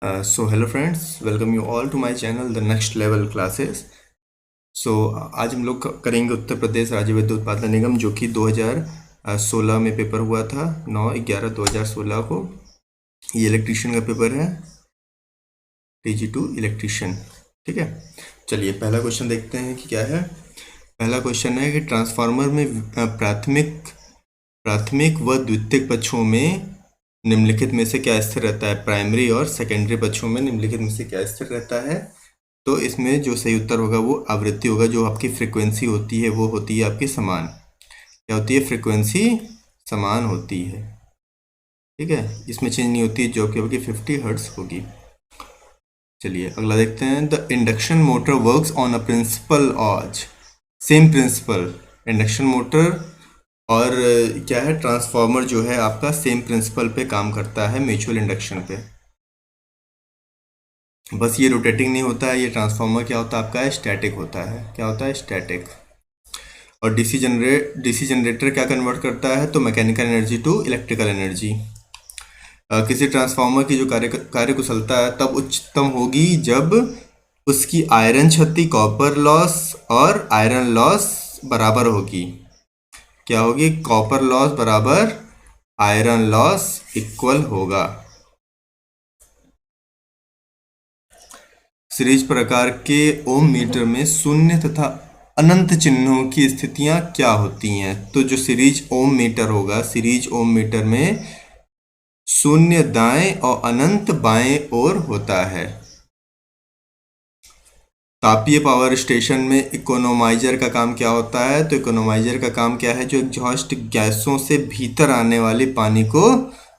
So hello friends, welcome you all to my channel The Next Level Classes. So आज हम लोग करेंगे उत्तर प्रदेश राज्य विद्युत उत्पादन निगम जो कि 2016 में पेपर हुआ था 9/11/2016 को। ये इलेक्ट्रीशियन का पेपर है, TG2 इलेक्ट्रीशियन। ठीक है, चलिए पहला क्वेश्चन देखते हैं कि क्या है। पहला क्वेश्चन है कि ट्रांसफार्मर में प्राथमिक व द्वितीयक पक्षों में निम्नलिखित में से क्या स्थिर रहता है। प्राइमरी और सेकेंडरी पक्षों में निम्नलिखित में से क्या स्थिर रहता है। तो इसमें जो सही उत्तर होगा वो आवृत्ति होगा। जो आपकी फ्रीक्वेंसी होती है वो होती है आपकी समान। क्या होती है? फ्रीक्वेंसी समान होती है। ठीक है, इसमें चेंज नहीं होती, जो कि आपकी 50 हर्ट्ज होगी। चलिए अगला देखते हैं। The induction motor works on a principle ऑज। सेम प्रिंसिपल, इंडक्शन मोटर और क्या है, ट्रांसफार्मर जो है आपका सेम प्रिंसिपल पे काम करता है, म्यूचुअल इंडक्शन पे। बस ये रोटेटिंग नहीं होता है। ये ट्रांसफार्मर क्या होता है आपका? स्टैटिक होता है। क्या होता है? स्टैटिक। और डीसी जनरेटर क्या कन्वर्ट करता है? तो mechanical energy to electrical energy. किसी ट्रांसफार्मर की जो कार्य कुशलता है तब उच्चतम होगी जब उसकी आयरन क्षति, कॉपर लॉस और आयरन लॉस बराबर होगी। क्या होगी? कॉपर लॉस बराबर आयरन लॉस इक्वल होगा। सीरीज प्रकार के ओम मीटर में शून्य तथा अनंत चिन्हों की स्थितियां क्या होती हैं? तो जो सीरीज ओम मीटर होगा, सीरीज ओम मीटर में शून्य दाएं और अनंत बाएं ओर होता है। तापीय पावर स्टेशन में इकोनोमाइजर का काम क्या होता है? तो इकोनोमाइजर का काम क्या है? जो एग्जॉस्ट गैसों से भीतर आने वाले पानी को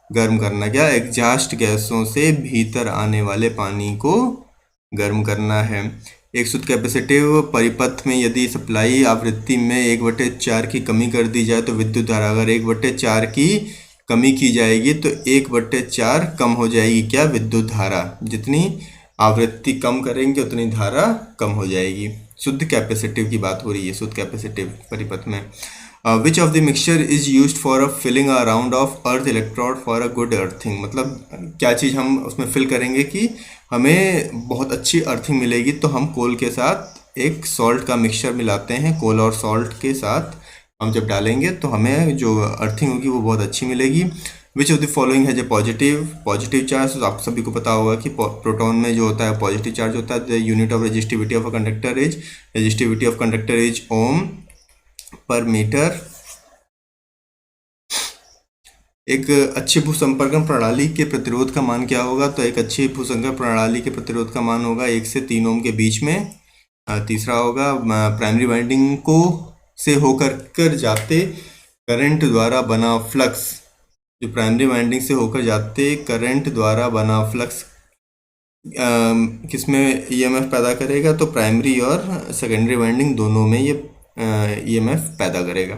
गर्म करना। क्या? एग्जॉस्ट गैसों से भीतर आने वाले पानी को गर्म करना है। एक शुद्ध कैपेसिटिव परिपथ में यदि सप्लाई आवृत्ति में 1/4 की कमी कर दी जाए तो विद्युत धारा, अगर 1/4 की कमी की जाएगी तो 1/4 कम हो जाएगी। क्या? विद्युत धारा। जितनी आवृत्ति कम करेंगे उतनी धारा कम हो जाएगी। शुद्ध कैपेसिटिव की बात हो रही है, शुद्ध कैपेसिटिव परिपथ में। Which of the mixture is used for a filling a round of earth electrode for a good earthing. मतलब क्या चीज़ हम उसमें फिल करेंगे कि हमें बहुत अच्छी अर्थिंग मिलेगी। तो हम कोल के साथ एक सॉल्ट का मिक्सचर मिलाते हैं। कोल और सॉल्ट के साथ हम जब डालेंगे तो हमें जो अर्थिंग होगी वो बहुत अच्छी मिलेगी। विच of the following has a positive charge. तो आप सभी को पता होगा कि प्रोटॉन में जो होता है पॉजिटिव चार्ज होता है। The unit of resistivity of a conductor is ohm per meter. एक अच्छी भूसंपर्कन प्रणाली के प्रतिरोध का मान क्या होगा? तो एक अच्छी भूसंपर्कन प्रणाली के प्रतिरोध का मान होगा 1 से 3 ओम के बीच में। तीसरा होगा प्राइमरी वाइंडिंग को से होकर जाते करंट द्वारा बना फ्लक्स। जो प्राइमरी वाइंडिंग से होकर जाते करंट द्वारा बना फ्लक्स किसमें ईएमएफ पैदा करेगा? तो प्राइमरी और सेकेंडरी वाइंडिंग दोनों में ये ईएमएफ पैदा करेगा।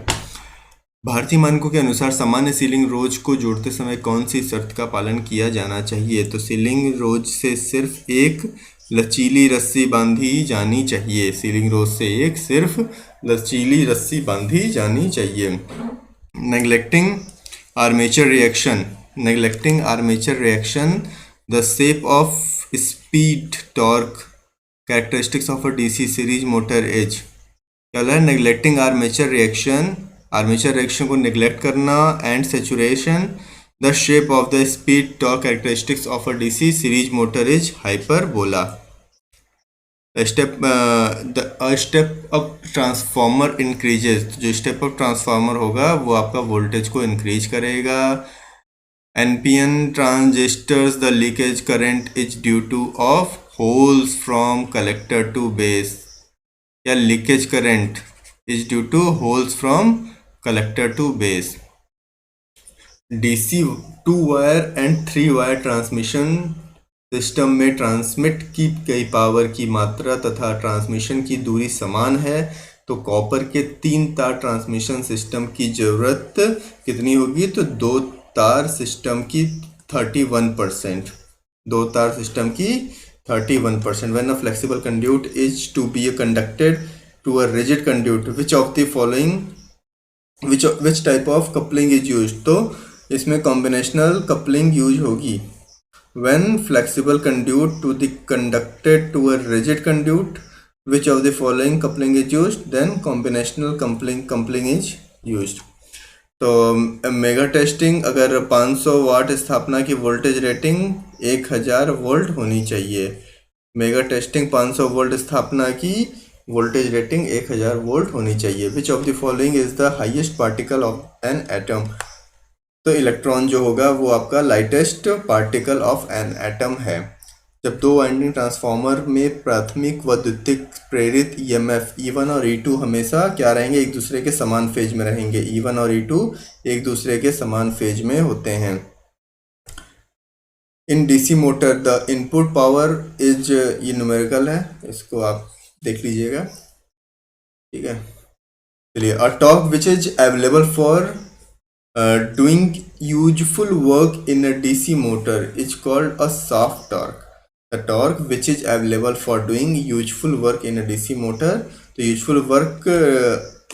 भारतीय मानकों के अनुसार सामान्य सीलिंग रोज को जोड़ते समय कौन सी शर्त का पालन किया जाना चाहिए? तो सीलिंग रोज से सिर्फ एक लचीली रस्सी बांधी जानी चाहिए। सीलिंग रोज से एक सिर्फ लचीली रस्सी बांधी जानी चाहिए। Neglecting armature reaction the shape of speed torque characteristics of a DC series motor is. क्या है? नेग्लेक्टिंग आर्मेचर रिएक्शन को नेग्लेक्ट करना। And saturation the shape of the speed torque characteristics of a DC series motor is hyperbola. Step up transformer increases. जो step up transformer होगा वो आपका voltage को increase करेगा। NPN transistors the leakage current is due to of holes from collector to base। या leakage current is due to holes from collector to base। DC 2 wire and 3 wire transmission system में transmit की गई power की मात्रा तथा transmission की दूरी समान है। तो कॉपर के 3 तार ट्रांसमिशन सिस्टम की जरूरत कितनी होगी? तो 2 तार सिस्टम की 31%। 2 तार सिस्टम की 31%। When a flexible conduit is to be conducted to a rigid conduit, which of the following which type of coupling is used? तो इसमें कॉम्बिनेशनल कपलिंग यूज होगी। When flexible conduit to the conducted to a rigid conduit, which of the following coupling is used? Then combinational coupling is used. तो mega testing, अगर 500 वाट स्थापना की voltage rating 1000 volt होनी चाहिए। Mega testing 500 volt स्थापना की voltage rating 1000 volt होनी चाहिए। विच of the following is the highest particle of an atom? तो इलेक्ट्रॉन जो होगा वो आपका lightest particle of an atom है। जब दो वाइंडिंग ट्रांसफार्मर में प्राथमिक व द्वितीयक प्रेरित ईएमएफ E1 और E2 हमेशा क्या रहेंगे? एक दूसरे के समान फेज में रहेंगे। E1 और E2 एक दूसरे के समान फेज में होते हैं। In DC motor the input power is, ये न्यूमेरिकल है, इसको आप देख लीजिएगा, ठीक है। चलिए, a torque which is available for doing useful work in a DC motor is called a shaft torque. The torque which is available for doing useful work in a DC motor, तो useful work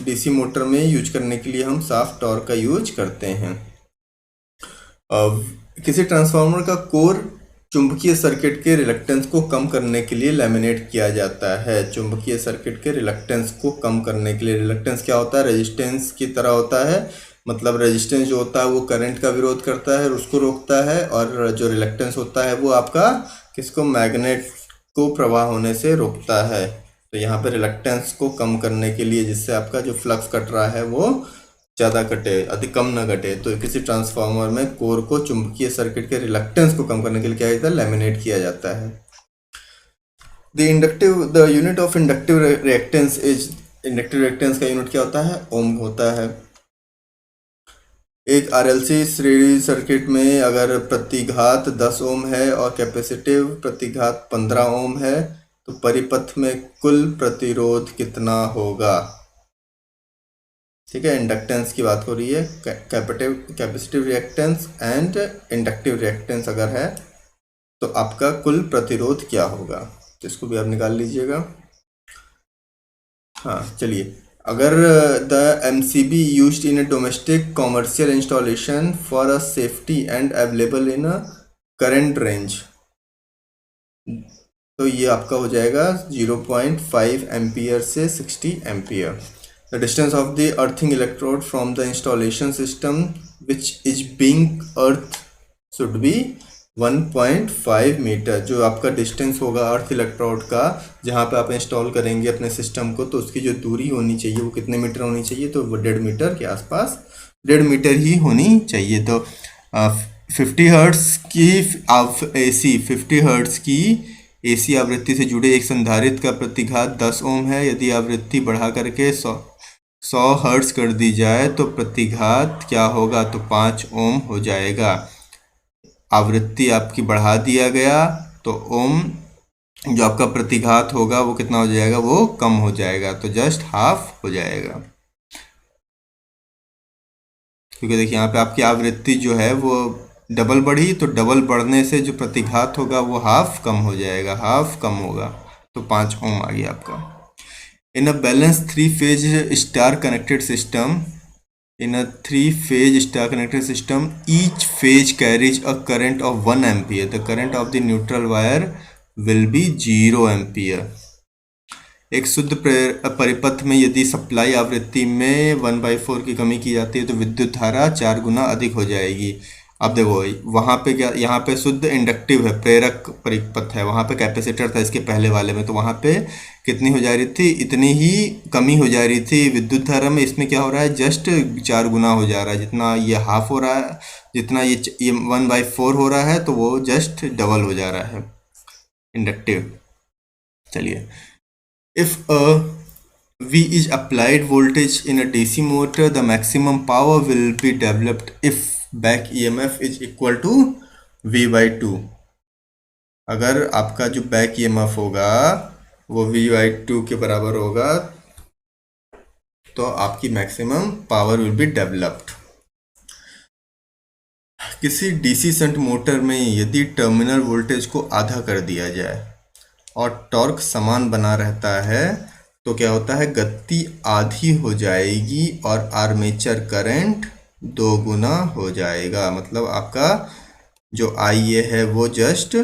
DC motor में use करने के लिए हम shaft torque का use करते हैं। किसी ट्रांसफार्मर का कोर चुंबकीय सर्किट के रिलक्टेंस को कम करने के लिए लैमिनेट किया जाता है। चुंबकीय सर्किट के रिलक्टेंस को कम करने के लिए, रिलक्टेंस क्या होता है? रेजिस्टेंस की तरह होता है, मतलब रेजिस्टेंस जो होता है वो करंट का विरोध करता है, उसको रोकता है, और जो रिलक्टेंस होता है वो आपका किसको? मैग्नेट को प्रवाह होने से रोकता है। तो यहाँ पे रिलक्टेंस को कम करने के लिए, जिससे आपका जो फ्लक्स कट रहा है वो ज़्यादा कटे, अधिक कम ना घटे, तो किसी ट्रांसफार्मर में कोर को चुंबकीय सर्किट के रिलक्टेंस को कम करने के लिए क्या होता है? लैमिनेट किया जाता है। The unit of inductive reactance is, inductive reactance का यूनिट क्या होता है? ओम होता है। एक आरएलसी श्रेणी सर्किट में अगर प्रतिघात 10 ओम है और कैपेसिटिव प्रतिघात 15 ओम है, तो परिपथ में कुल प्रतिरोध कितना होगा? ठीक है, इंडक्टेंस की बात हो रही है। Capacitive reactance and inductive reactance अगर है तो आपका कुल प्रतिरोध क्या होगा? तो इसको भी आप निकाल लीजिएगा। हाँ, चलिए, अगर the MCB used in a domestic commercial installation for a safety and available in a current range, तो ये आपका हो जाएगा 0.5 एम्पियर से 60 ampere. The distance of the earthing electrode from the installation system which is being earth should be 1.5 metre. जो आपका distance होगा अर्थ electrode का, जहाँ पे आप इंस्टॉल करेंगे अपने सिस्टम को, तो उसकी जो दूरी होनी चाहिए वो कितने मीटर होनी चाहिए? तो वो 1.5 मीटर के आसपास, 1.5 मीटर ही होनी चाहिए। तो 50 हर्ट्ज की AC 50 हर्ट्ज की AC आवृत्ति से जुड़े एक संधारित्र का प्रतिघात 10 ओम है। यदि आवृत्ति बढ़ा करके 100 हर्ट्ज कर दी जाए तो प्रतिघात क्या होगा? तो 5 ओम हो जाएगा। आवृत्ति आपकी बढ़ा दिया गया तो ओम जो आपका प्रतिघात होगा वो कितना हो जाएगा? वो कम हो जाएगा, तो जस्ट हाफ हो जाएगा। क्योंकि देखिए यहाँ पे आपकी आवृत्ति जो है वो डबल बढ़ी, तो डबल बढ़ने से जो प्रतिघात होगा वो हाफ कम हो जाएगा, हाफ कम होगा, तो 5 ओम आ गया आपका। In a balance 3-phase star connected system, in a 3-phase star connected system, each phase carries a current of 1 ampere. The current of the neutral wire will be 0 ampere. एक शुद्ध परिपथ में यदि सप्लाई आवृत्ति में 1/4 की कमी की जाती है तो विद्युत धारा 4 गुना अधिक हो जाएगी। अब देखो वहाँ पे क्या, यहाँ पे शुद्ध इंडक्टिव है, प्रेरक परिपथ है, वहाँ पे कैपेसिटर था इसके पहले वाले में, तो वहाँ पे कितनी हो जा रही थी? इतनी ही कमी हो जा रही थी विद्युत धारा में। इसमें क्या हो रहा है? जस्ट 4 गुना हो जा रहा है। जितना ये हाफ हो रहा है, जितना ये 1/4 हो रहा है, तो वो जस्ट डबल हो जा रहा है इंडक्टिव। चलिए, if V is applied voltage in a DC motor, the maximum power will be developed if back EMF is equal to V/2। अगर आपका जो बैक EMF होगा वो V/2 के बराबर होगा तो आपकी maximum power will be developed. किसी DC शंट मोटर में यदि टर्मिनल वोल्टेज को आधा कर दिया जाए और टॉर्क समान बना रहता है तो क्या होता है? गति आधी हो जाएगी और आर्मेचर करंट 2 गुना हो जाएगा। मतलब आपका जो आई ए है वो जस्ट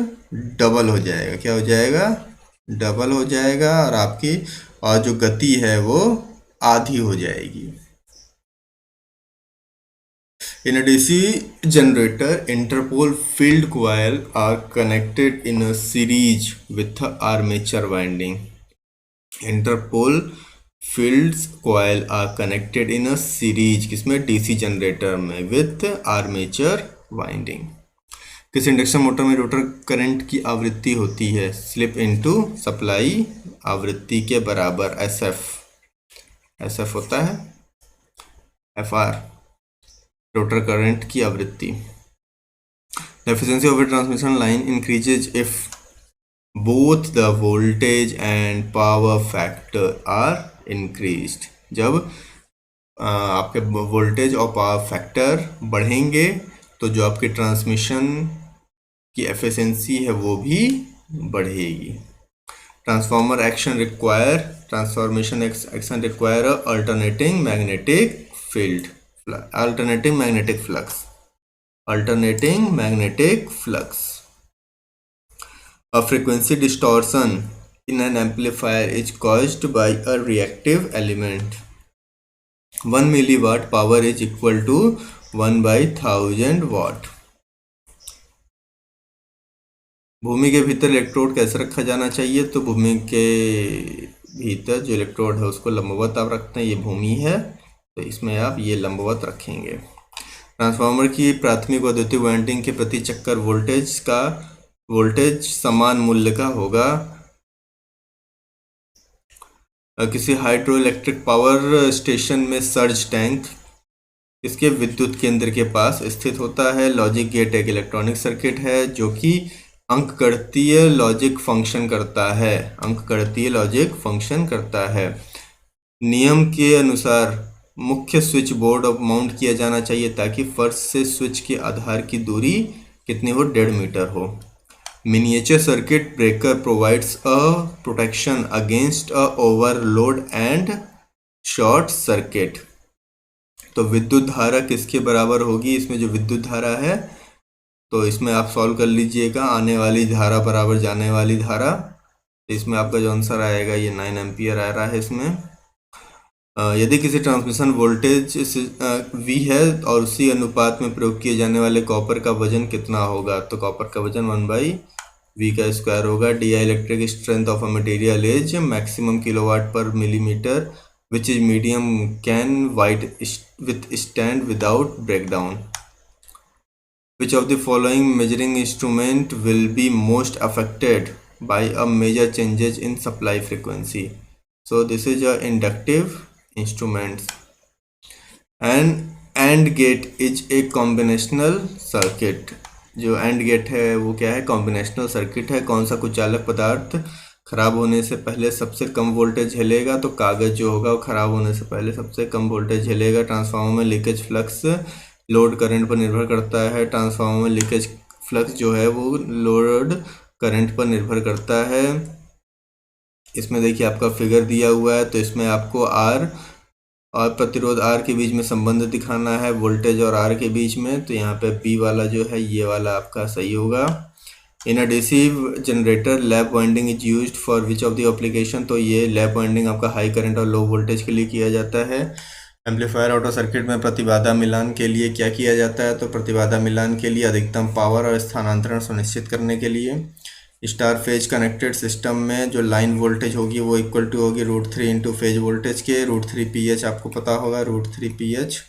डबल हो जाएगा। क्या हो जाएगा? डबल हो जाएगा। और आपकी और जो गति है वो आधी हो जाएगी। In a DC generator, interpole field coil are connected in a series with the armature winding. Interpole fields coil are connected in a series किसमें? DC जनरेटर में with armature winding. किस इंडक्शन मोटर में rotor current की आवृत्ति होती है? Slip into supply आवृत्ति के बराबर एसएफ होता है एफआर, रोटर करंट की आवृत्ति। The efficiency of a transmission line increases if both the voltage and power factor are increased. जब आपके वोल्टेज और पावर फैक्टर बढ़ेंगे तो जो आपकी ट्रांसमिशन की एफिशिएंसी है वो भी बढ़ेगी। Transformation require alternating magnetic flux. A frequency distortion in an amplifier is caused by a reactive element. 1 milliwatt power is equal to 1/1000 watt. भूमि के भीतर इलेक्ट्रोड कैसे रखा जाना चाहिए? तो भूमि के भीतर जो इलेक्ट्रोड है उसको लंबवत आप रखते हैं। ये भूमि है तो इसमें आप ये लंबवत रखेंगे। ट्रांसफार्मर की प्राथमिक और द्वितीयक वाइंडिंग के प्रति चक्कर वोल्टेज समान मूल्य का होगा। किसी हाइड्रो इलेक्ट्रिक पावर स्टेशन में सर्ज टैंक इसके विद्युत केंद्र के पास स्थित होता है। लॉजिक गेट एक इलेक्ट्रॉनिक सर्किट है जो कि अंकगणितीय लॉजिक फंक्शन करता है। नियम के अनुसार मुख्य स्विच बोर्ड माउंट किया जाना चाहिए ताकि फर्श से स्विच के आधार की दूरी कितनी हो? 1.5 मीटर हो। Miniature circuit breaker provides a protection against a overload and short circuit. तो विद्युत धारा किसके बराबर होगी? इसमें जो विद्युत धारा है तो इसमें आप सॉल्व कर लीजिएगा। आने वाली धारा बराबर जाने वाली धारा, तो इसमें आपका जो आंसर आएगा ये 9 एम्पियर आ रहा है इसमें। यदि किसी ट्रांसमिशन वोल्टेज V है और उसी अनुपात में प्रयोग किए जाने वाले कॉपर का वजन कितना होगा? तो कॉपर का वजन 1/V का स्क्वायर होगा। DI electric strength of a material is maximum kilowatt per millimeter which is medium can withstand without breakdown. Which of the following measuring instrument will be most affected by a major changes in supply frequency? So this is a inductive instruments. And AND gate is a combinational circuit. जो AND gate है वो क्या है? Combinational circuit है। कौन सा कुचालक पदार्थ खराब होने से पहले सबसे कम वोल्टेज झेलेगा? तो कागज जो होगा वो खराब होने से पहले सबसे कम वोल्टेज झेलेगा। ट्रांसफार्मर में लीकेज फ्लक्स लोड करंट पर निर्भर करता है। ट्रांसफार्मर में लीकेज फ्लक्स जो है वो लोड करंट पर निर्भर करता है। इसमें देखिए आपका फिगर दिया हुआ है तो इसमें आपको R और प्रतिरोध R के बीच में संबंध दिखाना है, वोल्टेज और R के बीच में। तो यहाँ पे B वाला जो है ये वाला आपका सही होगा। In a DC generator lap winding is used for which of the application? तो ये लैप वाइंडिंग आपका हाई करंट और लो वोल्टेज के लिए किया जाता है। एम्पलीफायर ऑटो सर्किट में प्रतिबाधा मिलान के लिए क्या किया जाता है? तो प्रतिबाधा मिलान के लिए अधिकतम पावर और स्थानांतरण सुनिश्चित करने के लिए। स्टार फेज कनेक्टेड सिस्टम में जो लाइन वोल्टेज होगी वो इक्वल टू होगी √3 इंटू फेज वोल्टेज के। √3 PH आपको पता होगा, √3 PH।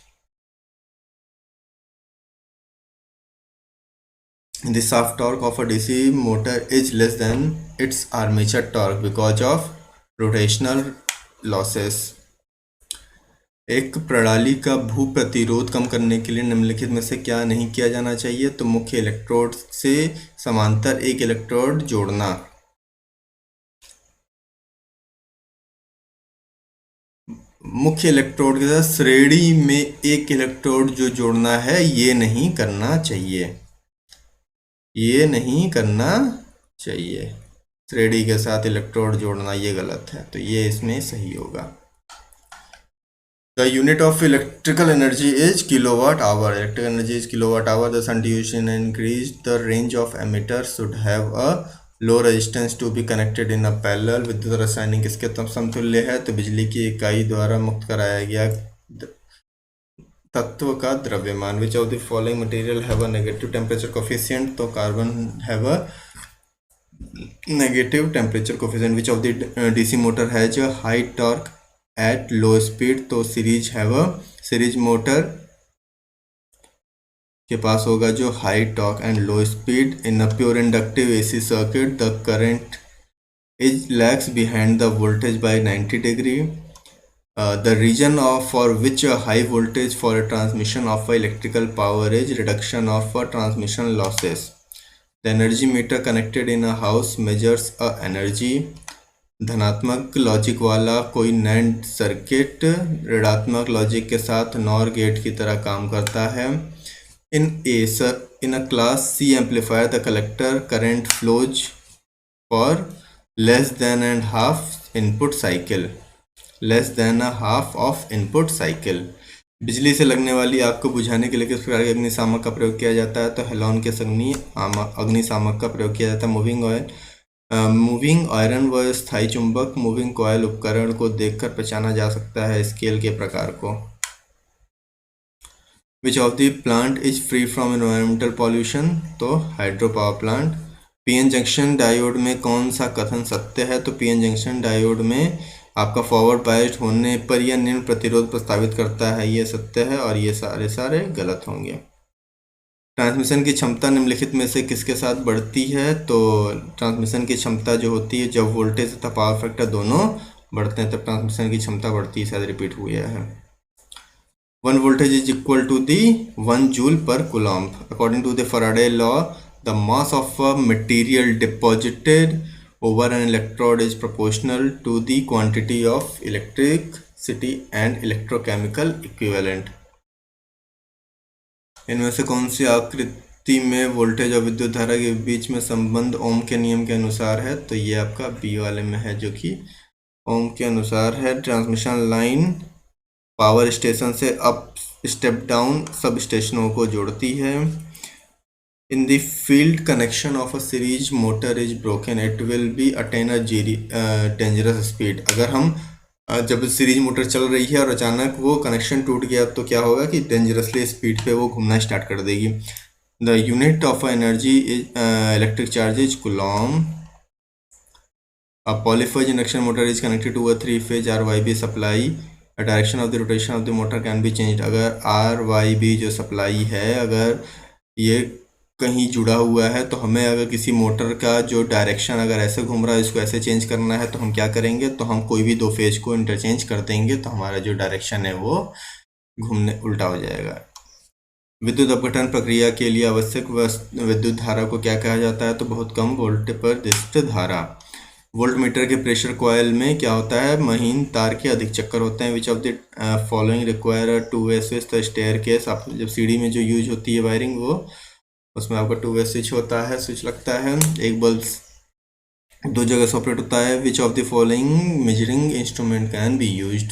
The shaft torque of a DC motor is less than its armature torque because of rotational losses. एक प्रणाली का भू प्रतिरोध कम करने के लिए निम्नलिखित में से क्या नहीं किया जाना चाहिए? तो मुख्य इलेक्ट्रोड से समांतर एक इलेक्ट्रोड जोड़ना। मुख्य इलेक्ट्रोड के साथ श्रेणी में एक इलेक्ट्रोड जो जोड़ना है ये नहीं करना चाहिए, श्रेणी के साथ इलेक्ट्रोड जोड़ना ये गलत है, तो ये इसमें सही होगा। The unit of electrical energy is kilowatt hour. Electrical energy is kilowatt hour. The sun distribution increased. The range of emitters should have a low resistance to be connected in a parallel. विद्युत रासायनिक किसके समतुल्य है? तो बिजली की इकाई द्वारा मुक्त कराया गया तत्व का द्रव्यमान. Which of the following material have a negative temperature coefficient? तो carbon have a negative temperature coefficient. Which of the DC motor has a high torque at low speed? तो सीरीज मोटर के पास होगा जो high torque and low speed. In a pure inductive AC circuit the current is lags behind the voltage by 90 degree. The region for which a high voltage for a transmission of electrical power is reduction of transmission losses. The energy meter connected in a house measures a energy. धनात्मक logic वाला कोई NAND circuit ऋणात्मक logic के साथ nor gate की तरह काम करता है. In a class C amplifier the collector current flows for less than and half input cycle. Less than a half of input cycle. बिजली से लगने वाली आग को बुझाने के लिए किस प्रकार के अग्निशामक का प्रयोग किया जाता है? तो हेलोन के अग्निशामक का प्रयोग किया जाता है. मूविंग आयरन व स्थायी चुंबक मूविंग कॉयल उपकरण को देखकर पहचाना जा सकता है स्केल के प्रकार को. Which of the plant is free from environmental pollution? तो hydro power plant. PN junction diode में कौन सा कथन सत्य है? तो पीएन जंक्शन डायोड में आपका फॉरवर्ड बायस्ड होने पर यह निम्न प्रतिरोध प्रस्तावित करता है, ये सत्य है और ये सारे गलत होंगे. ट्रांसमिशन की क्षमता निम्नलिखित में से किसके साथ बढ़ती है? तो ट्रांसमिशन की क्षमता जो होती है जब वोल्टेज तथा पावर फैक्टर दोनों बढ़ते हैं तब ट्रांसमिशन की क्षमता बढ़ती है. शायद रिपीट हुआ है. 1 voltage is equal to the 1 joule per coulomb. According to the Faraday law, the mass of a material deposited over an electrode is proportional to the quantity of electricity and electrochemical equivalent. इनमें से कौन सी आकृति में voltage और विद्युत धारा के बीच में संबंध ओम के नियम के अनुसार है? तो ये आपका बी वाले में है जो कि ओम के अनुसार है. ट्रांसमिशन लाइन पावर स्टेशन से अप स्टेप डाउन सब स्टेशनों को जोड़ती है. In the field connection of a series motor is broken it will be attain a dangerous speed. अगर हम जब सीरीज मोटर चल रही है और अचानक वो कनेक्शन टूट गया तो क्या होगा कि डेंजरसली स्पीड पे वो घूमना स्टार्ट कर देगी. The unit of energy is electric charge is coulomb. A polyphase induction motor is connected to a 3-phase RYB supply. Direction of the rotation of the motor can be change. अगर RYB जो supply है अगर ये कहीं जुड़ा हुआ है तो हमें अगर किसी मोटर का जो डायरेक्शन अगर ऐसे घूम रहा है इसको ऐसे चेंज करना है तो हम क्या करेंगे? तो हम कोई भी 2 फेज को इंटरचेंज कर देंगे तो हमारा जो डायरेक्शन है वो घूमने उल्टा हो जाएगा. विद्युत अपघटन प्रक्रिया के लिए आवश्यक विद्युत धारा को क्या कहा जाता है? तो बहुत कम वोल्ट पर दिष्ट धारा. वोल्ट मीटर के प्रेशर कॉयल में क्या होता है? महीन तार के अधिक चक्कर होते हैं. विच of the following require 2-way switch. तो स्टेयर केस आप जब सीढ़ी में जो यूज होती है वायरिंग वो उसमें आपका 2-way स्विच होता है, स्विच लगता है. एक बल्ब 2 जगह से ऑपरेट होता है. विच of the following measuring instrument can be used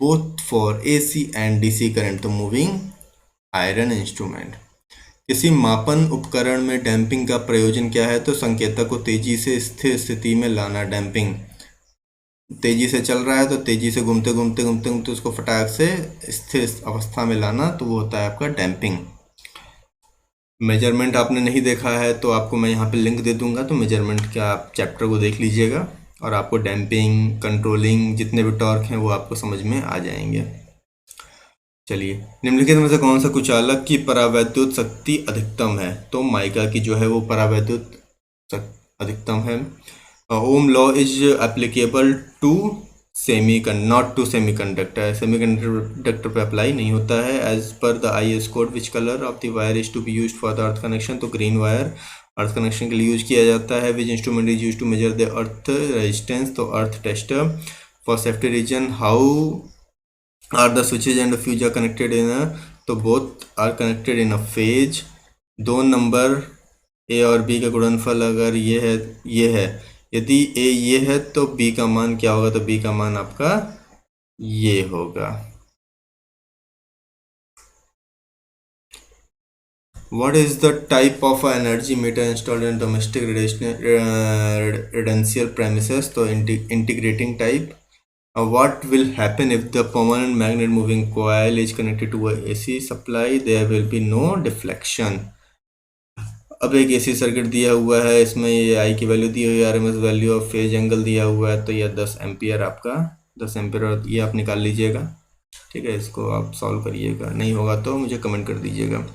both for AC and DC current? तो मूविंग आयरन इंस्ट्रूमेंट. किसी मापन उपकरण में डैम्पिंग का प्रयोजन क्या है? तो संकेतक को तेजी से स्थिर स्थिति में लाना. डैम्पिंग तेजी से चल रहा है तो तेजी से घूमते घूमते घूमते घूमते उसको फटाक से स्थिर अवस्था में लाना तो वो होता है आपका डैम्पिंग. मेजरमेंट आपने नहीं देखा है तो आपको मैं यहाँ पे लिंक दे दूंगा तो मेजरमेंट का आप चैप्टर को देख लीजिएगा और आपको डैम्पिंग कंट्रोलिंग जितने भी टॉर्क हैं वो आपको समझ में आ जाएंगे. चलिए, निम्नलिखित में से कौन सा कुचालक की परावैद्युत शक्ति अधिकतम है? तो माइका की जो है वो परावैद्युत अधिकतम है. Ohm law is applicable to not to semiconductor. Semiconductor पे अप्लाई नहीं होता है. As per the IS code which colour of the wire is to be used for the earth connection? तो ग्रीन वायर अर्थ कनेक्शन के लिए use किया जाता है. Which instrument is use to measure the earth resistance? तो earth tester. For safety reason how are the switches and fuse are connected in a? तो both are connected in a phase. 2 number A और B का गुणनफल अगर ये है यदि A ये है तो B का मान क्या होगा? तो B का मान आपका ये होगा. What is the type of energy meter installed in domestic residential premises? So integrating type. What will happen if the permanent magnet moving coil is connected to a AC supply? There will be no deflection. अब एक AC circuit दिया हुआ है, इसमें ये आई की value दी हुई है, RMS value of phase angle दिया हुआ है, तो ये 10 एम्पियर आपका 10 एम्पियर और ये आप निकाल लीजिएगा। ठीक है, इसको आप सॉल्व करिएगा, नहीं होगा तो मुझे कमेंट कर दीजिएगा।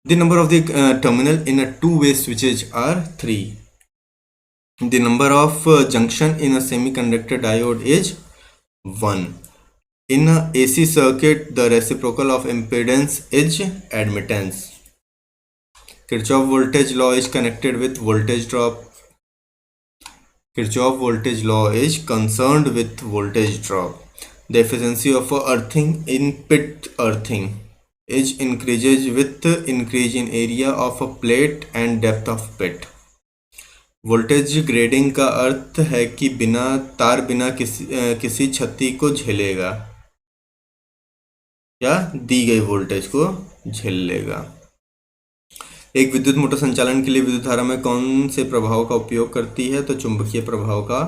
The number of the terminal in a two-way switches are 3. The number of junction in a semiconductor diode is 1. In a AC circuit, the reciprocal of impedance is admittance. Kirchhoff voltage law is connected with voltage drop. Kirchhoff voltage law is concerned with voltage drop. The efficiency of earthing in pit earthing is increases with increase in area of a plate and depth of pit. Voltage grading का अर्थ है कि तार बिना किसी क्षति को झेलेगा या दी गई वोल्टेज को झेल लेगा। एक विद्युत मोटर संचालन के लिए विद्युत धारा में कौन से प्रभाव का उपयोग करती है? तो चुंबकीय प्रभाव का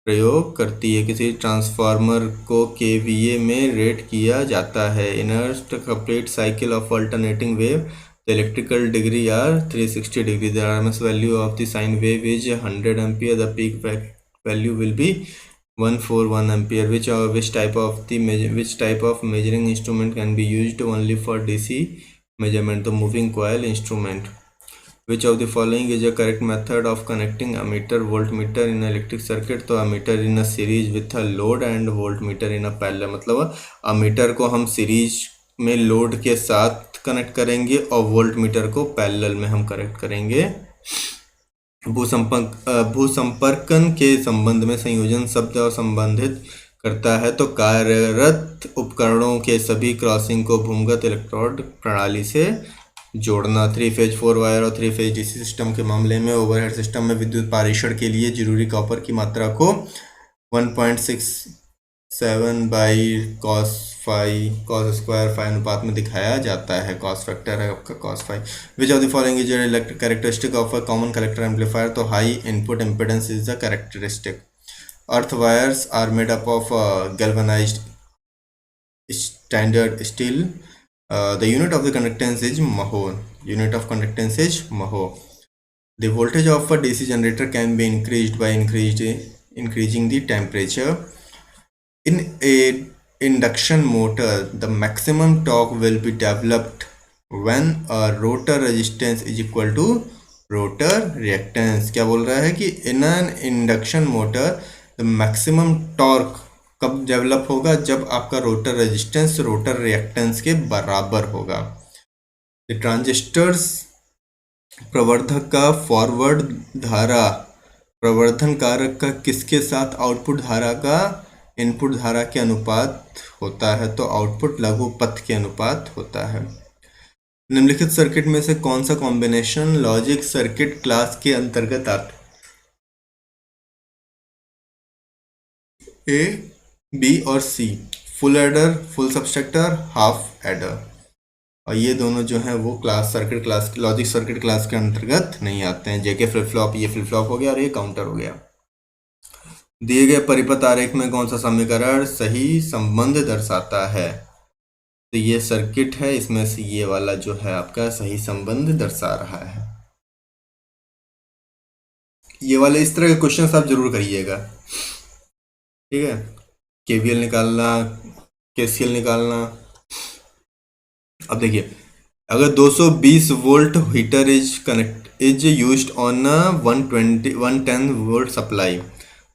प्रयोग करती है। किसी ट्रांसफार्मर को केवीए में रेट किया जाता है। Inert complete cycle of alternating wave, the electrical degree are 360 degree, the RMS value of the sine wave is 100 ampere, the peak value will be 141 ampere. which type of measuring instrument can be used only for DC measurement? The moving coil instrument. Which of the following is a correct method of connecting ammeter voltmeter in an electric circuit? तो ammeter in a series with a load and voltmeter in a parallel, मतलब ammeter को हम series में load के साथ connect करेंगे और voltmeter को पैरेलल में हम कनेक्ट करेंगे। भूसंपर्कन के संबंध में संयोजन शब्द और संबंधित करता है, तो कार्यरत उपकरणों के सभी क्रॉसिंग को भूमिगत इलेक्ट्रोड प्रणाली से जोड़ना। 3 फेज 4 वायर और 3 फेज डीसी सिस्टम के मामले में ओवरहेड सिस्टम में विद्युत पारेषण के लिए जरूरी कॉपर की मात्रा को 1.67 बाई cos स्क्वायर फाई अनुपात में दिखाया जाता है। कॉस फैक्टर है आपका cos phi. Which of the following is electric characteristic of a common collector amplifier? तो high input impedance is the characteristic. Earth wires are made up of galvanized standard steel. The unit of the conductance is mho. Unit of conductance is mho. The voltage of a DC generator can be increased by increasing the temperature. In a induction motor, the maximum torque will be developed when a rotor resistance is equal to rotor reactance. क्या बोल रहा है कि in an induction motor the maximum torque कब develop होगा? जब आपका rotor resistance rotor reactance के बराबर होगा। ट्रांजिस्टर्स प्रवर्धक का फॉरवर्ड धारा प्रवर्धन कारक का किसके साथ आउटपुट धारा का इनपुट धारा के अनुपात होता है? तो आउटपुट लघु पथ के अनुपात होता है। निम्नलिखित सर्किट में से कौन सा कॉम्बिनेशन लॉजिक सर्किट क्लास के अंतर्गत आता है? ए, बी और C, full adder, full subtractor, half adder, और ये दोनों जो हैं वो circuit class logic circuit class के अंतर्गत नहीं आते हैं। जेके फ्लिप फ्लॉप, ये फ्लिप फ्लॉप हो गया और ये काउंटर हो गया। दिए गए परिपथ आरेख में कौन सा समीकरण सही संबंध दर्शाता है? तो ये सर्किट है, इसमें से ये वाला जो है आपका सही संबंध दर्शा रहा है। ये वाले इस तरह के क्वेश्चन आप जरूर करिएगा, ठीक है। केवीएल निकालना, केसीएल निकालना। अब देखिए, अगर 220 volt heater is used on 110 volt supply,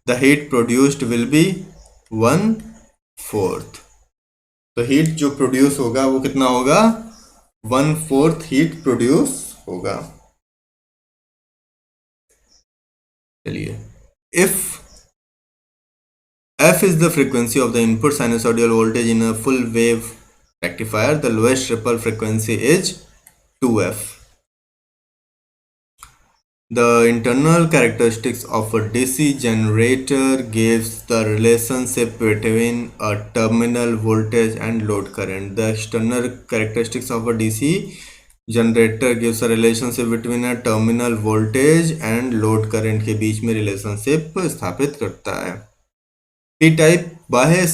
the heat produced will be 1/4। तो हीट जो प्रोड्यूस होगा वो कितना होगा? 1/4 हीट प्रोड्यूस होगा। चलिए, if F is the frequency of the input sinusoidal voltage in a full wave rectifier, the lowest ripple frequency is 2f. The internal characteristics of a DC generator gives the relationship between a terminal voltage and load current. The external characteristics of a DC generator gives a relationship between a terminal voltage and load current के बीच में relationship स्थापित करता है। P type बाह्य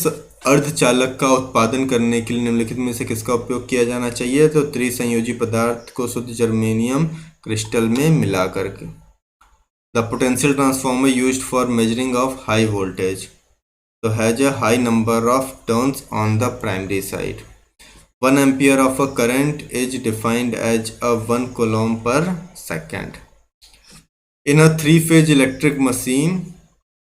अर्धचालक का उत्पादन करने के लिए निम्नलिखित में से किसका उपयोग किया जाना चाहिए? तो त्रिसंयोजी पदार्थ को शुद्ध जर्मेनियम क्रिस्टल में मिला करके। The potential transformer used for measuring of high voltage तो has a high number of turns on the primary side. 1 ampere of a current is defined as a 1 coulomb per second. In a three-phase electric machine,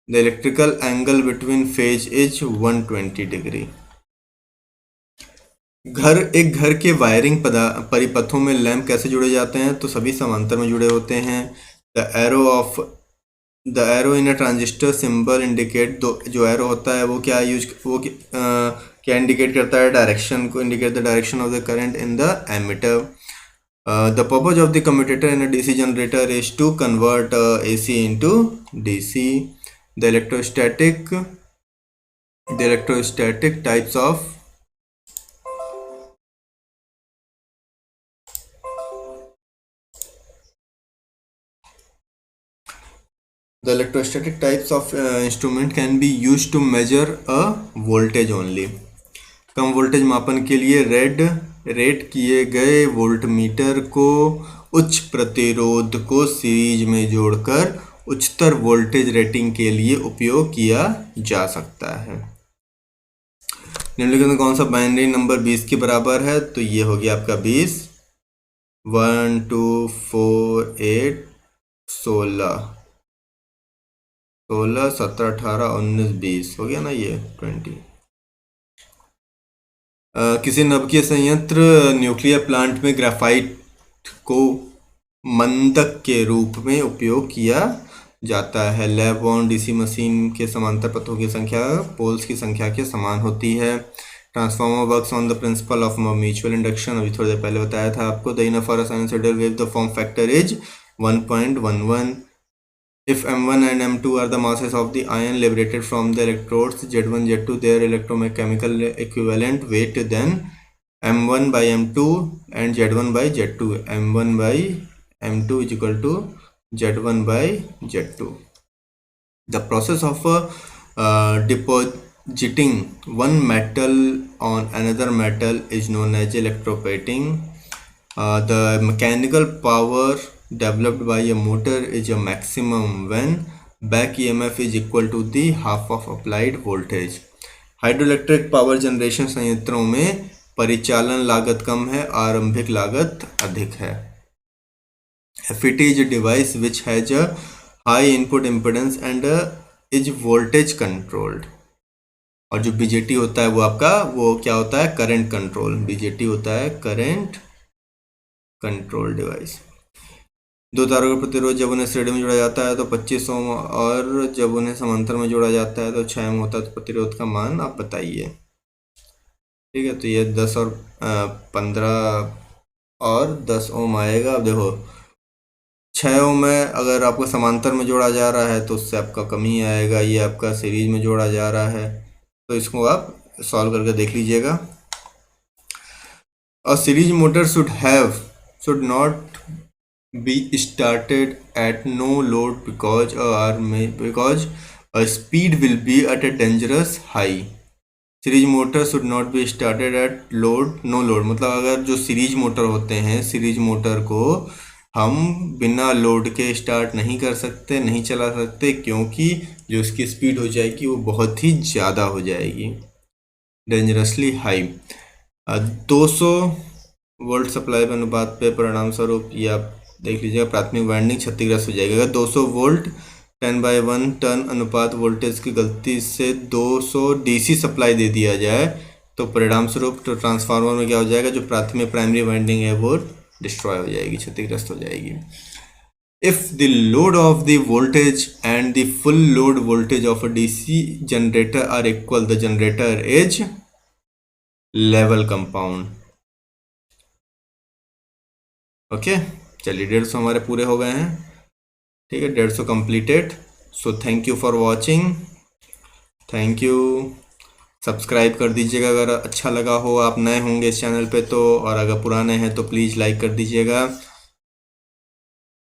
the electrical angle between phase is 120 degree. एक घर के wiring परिपथों में lamp कैसे जुड़े जाते हैं? तो सभी समांतर में जुड़े होते हैं। The arrow in a transistor symbol indicate, जो एरो होता है वो क्या इंडिकेट करता है? डायरेक्शन को, indicate the direction of the current in the ammeter. The purpose of the commutator in a DC generator is to convert AC into DC. The electrostatic types of instrument can be used to measure a voltage only. Come voltage मापन के लिए rate किए गए voltmeter को उच्च प्रतिरोध को series में जोड़कर उच्चतर वोल्टेज रेटिंग के लिए उपयोग किया जा सकता है। निम्नलिखित में कौन सा बाइनरी नंबर 20 के बराबर है? तो ये हो गया आपका 20। 1 2 4 8 16 16 17 18 19 20 हो गया ना, ये 20। किसी नवकीय संयंत्र न्यूक्लियर प्लांट में ग्राफाइट को मंदक के रूप में उपयोग किया जाता है। लैब ऑन डीसी मशीन के समांतर पथों की संख्या पोल्स की संख्या के समान होती है। Transformer works on the principle of mutual induction, अभी थोड़ी देर पहले बताया था आपको। The enough for a sinusoidal wave the form factor is 1.11। If M1 and M2 are the masses of the ion liberated from the electrodes Z1 Z2, their electrochemical equivalent weight, then M1 by M2 and Z1 by Z2, M1 by M2 is equal to Z1 by Z2. The process of depositing one metal on another metal is known as electroplating. The mechanical power developed by a motor is a maximum when back EMF is equal to the half of applied voltage. Hydroelectric power generation संयंत्रों में परिचालन लागत कम है, आरंभिक लागत अधिक है। FET is a device which has a high input impedance and is voltage controlled. और जो BJT होता है वो क्या होता है? Current control. BJT होता है करंट कंट्रोल डिवाइस। दो तारों का प्रतिरोध जब उन्हें श्रेणी में जोड़ा जाता है तो 25 ओम, और जब उन्हें समांतर में जोड़ा जाता है तो 6 ओम होता है। तो प्रतिरोध का मान आप बताइए। ठीक है, तो ये 10 और 15 और 10 ओम आएगा। अब देखो 6 ओम है, अगर आपको समांतर में जोड़ा जा रहा है तो उससे आपका कम ही आएगा। ये आपका सीरीज में जोड़ा जा रहा है, तो इसको आप सॉल्व करके देख लीजिएगा। A series motor should not be started at no load because a speed will be at a dangerous high. Series motor should not be started at no load, मतलब अगर जो सीरीज मोटर होते हैं, series motor को हम बिना load के start नहीं कर सकते, नहीं चला सकते, क्योंकि जो उसकी स्पीड हो जाएगी वो बहुत ही ज़्यादा हो जाएगी, डेंजरसली हाई। 200 वोल्ट सप्लाई के अनुपात पे परिणाम स्वरूप ये आप देख लीजिएगा, प्राथमिक वाइंडिंग क्षतिग्रस्त हो जाएगी। अगर 200 वोल्ट 10/1 टर्न अनुपात वोल्टेज की गलती से 200 DC सप्लाई दे दिया जाए तो परिणाम स्वरूप तो ट्रांसफार्मर में क्या हो जाएगा? जो प्राथमिक प्राइमरी वाइंडिंग है वो डिस्ट्रॉय हो जाएगी, क्षतिग्रस्त हो जाएगी। If the load of the voltage and the full load voltage of a DC generator are equal, the generator is level compound. Okay, चलिए 150 हमारे पूरे हो गए हैं। ठीक है, 150 completed. So thank you for watching, thank you. Subscribe कर दीजिएगा अगर अच्छा लगा हो, आप नए होंगे इस चैनल पे तो, और अगर पुराने हैं तो प्लीज़ लाइक कर दीजिएगा।